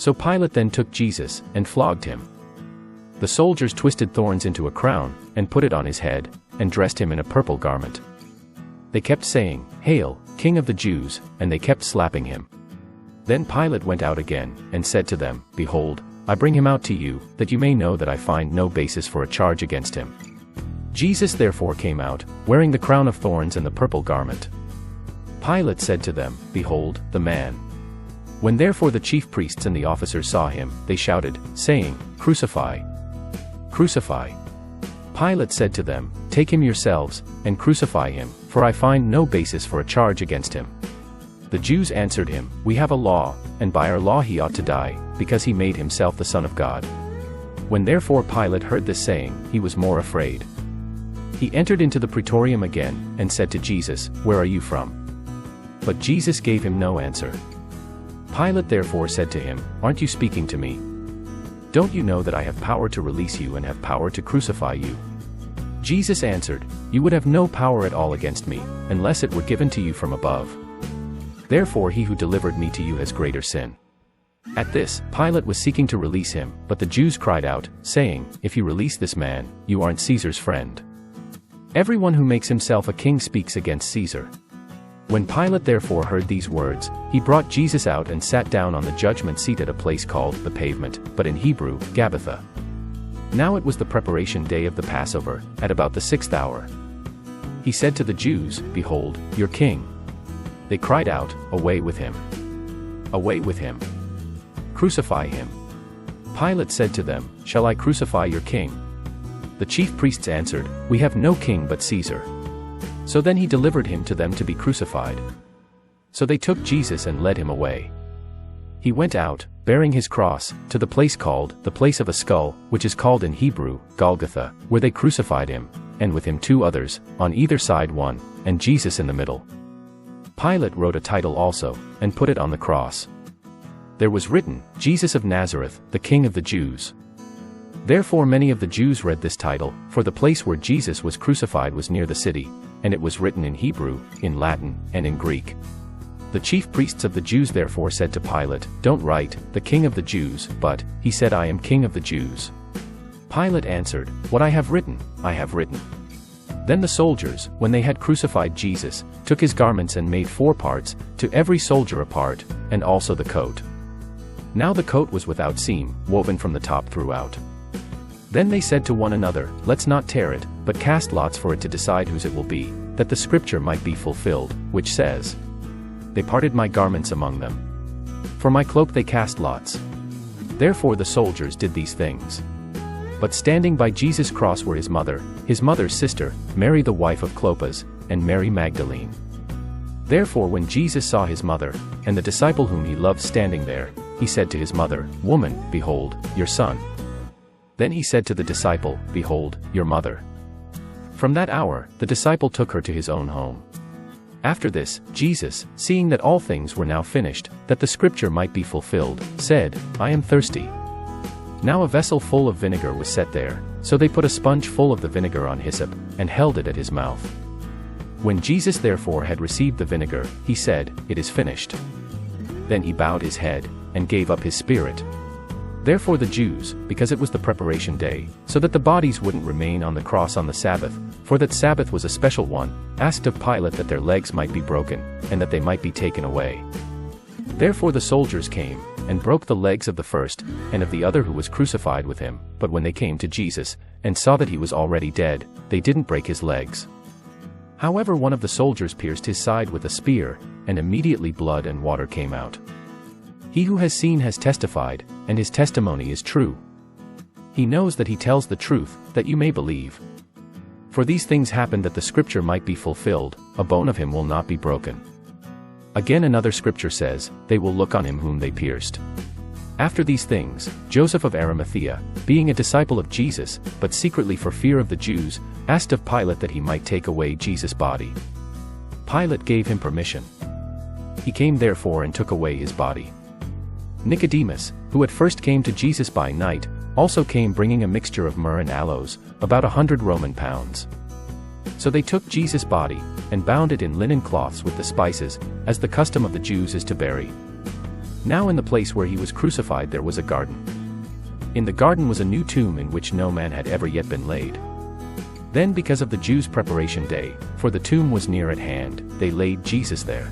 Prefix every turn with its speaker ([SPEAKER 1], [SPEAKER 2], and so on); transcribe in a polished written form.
[SPEAKER 1] So Pilate then took Jesus, and flogged him. The soldiers twisted thorns into a crown, and put it on his head, and dressed him in a purple garment. They kept saying, "Hail, King of the Jews," and they kept slapping him. Then Pilate went out again, and said to them, "Behold, I bring him out to you, that you may know that I find no basis for a charge against him." Jesus therefore came out, wearing the crown of thorns and the purple garment. Pilate said to them, "Behold, the man." When therefore the chief priests and the officers saw him, they shouted, saying, "Crucify! Crucify!" Pilate said to them, "Take him yourselves, and crucify him, for I find no basis for a charge against him." The Jews answered him, "We have a law, and by our law he ought to die, because he made himself the Son of God." When therefore Pilate heard this saying, he was more afraid. He entered into the praetorium again, and said to Jesus, "Where are you from?" But Jesus gave him no answer. Pilate therefore said to him, "Aren't you speaking to me? Don't you know that I have power to release you and have power to crucify you?" Jesus answered, "You would have no power at all against me, unless it were given to you from above. Therefore he who delivered me to you has greater sin." At this, Pilate was seeking to release him, but the Jews cried out, saying, "If you release this man, you aren't Caesar's friend. Everyone who makes himself a king speaks against Caesar." When Pilate therefore heard these words, he brought Jesus out and sat down on the judgment seat at a place called the Pavement, but in Hebrew, Gabbatha. Now it was the preparation day of the Passover, at about the 6th hour. He said to the Jews, "Behold, your king." They cried out, "Away with him! Away with him! Crucify him!" Pilate said to them, "Shall I crucify your king?" The chief priests answered, "We have no king but Caesar." So then he delivered him to them to be crucified. So they took Jesus and led him away. He went out, bearing his cross, to the place called, the place of a skull, which is called in Hebrew, Golgotha, where they crucified him, and with him 2 others, on either side one, and Jesus in the middle. Pilate wrote a title also, and put it on the cross. There was written, "Jesus of Nazareth, the King of the Jews." Therefore many of the Jews read this title, for the place where Jesus was crucified was near the city, and it was written in Hebrew, in Latin, and in Greek. The chief priests of the Jews therefore said to Pilate, "Don't write, the King of the Jews, but," he said, "I am King of the Jews." Pilate answered, "What I have written, I have written." Then the soldiers, when they had crucified Jesus, took his garments and made 4 parts, to every soldier a part, and also the coat. Now the coat was without seam, woven from the top throughout. Then they said to one another, "Let's not tear it, but cast lots for it to decide whose it will be, that the scripture might be fulfilled, which says, 'They parted my garments among them. For my cloak they cast lots.'" Therefore the soldiers did these things. But standing by Jesus' cross were his mother's sister, Mary the wife of Clopas, and Mary Magdalene. Therefore when Jesus saw his mother, and the disciple whom he loved standing there, he said to his mother, "Woman, behold, your son." Then he said to the disciple, "Behold, your mother." From that hour, the disciple took her to his own home. After this, Jesus, seeing that all things were now finished, that the scripture might be fulfilled, said, "I am thirsty." Now a vessel full of vinegar was set there, so they put a sponge full of the vinegar on hyssop, and held it at his mouth. When Jesus therefore had received the vinegar, he said, "It is finished." Then he bowed his head, and gave up his spirit. Therefore the Jews, because it was the preparation day, so that the bodies wouldn't remain on the cross on the Sabbath, for that Sabbath was a special one, asked of Pilate that their legs might be broken, and that they might be taken away. Therefore the soldiers came, and broke the legs of the first, and of the other who was crucified with him, but when they came to Jesus, and saw that he was already dead, they didn't break his legs. However one of the soldiers pierced his side with a spear, and immediately blood and water came out. He who has seen has testified, and his testimony is true. He knows that he tells the truth, that you may believe. For these things happened that the scripture might be fulfilled, "A bone of him will not be broken." Again another scripture says, "They will look on him whom they pierced." After these things, Joseph of Arimathea, being a disciple of Jesus, but secretly for fear of the Jews, asked of Pilate that he might take away Jesus' body. Pilate gave him permission. He came therefore and took away his body. Nicodemus, who at first came to Jesus by night, also came bringing a mixture of myrrh and aloes, about 100 Roman pounds. So they took Jesus' body, and bound it in linen cloths with the spices, as the custom of the Jews is to bury. Now in the place where he was crucified there was a garden. In the garden was a new tomb in which no man had ever yet been laid. Then because of the Jews' preparation day, for the tomb was near at hand, they laid Jesus there.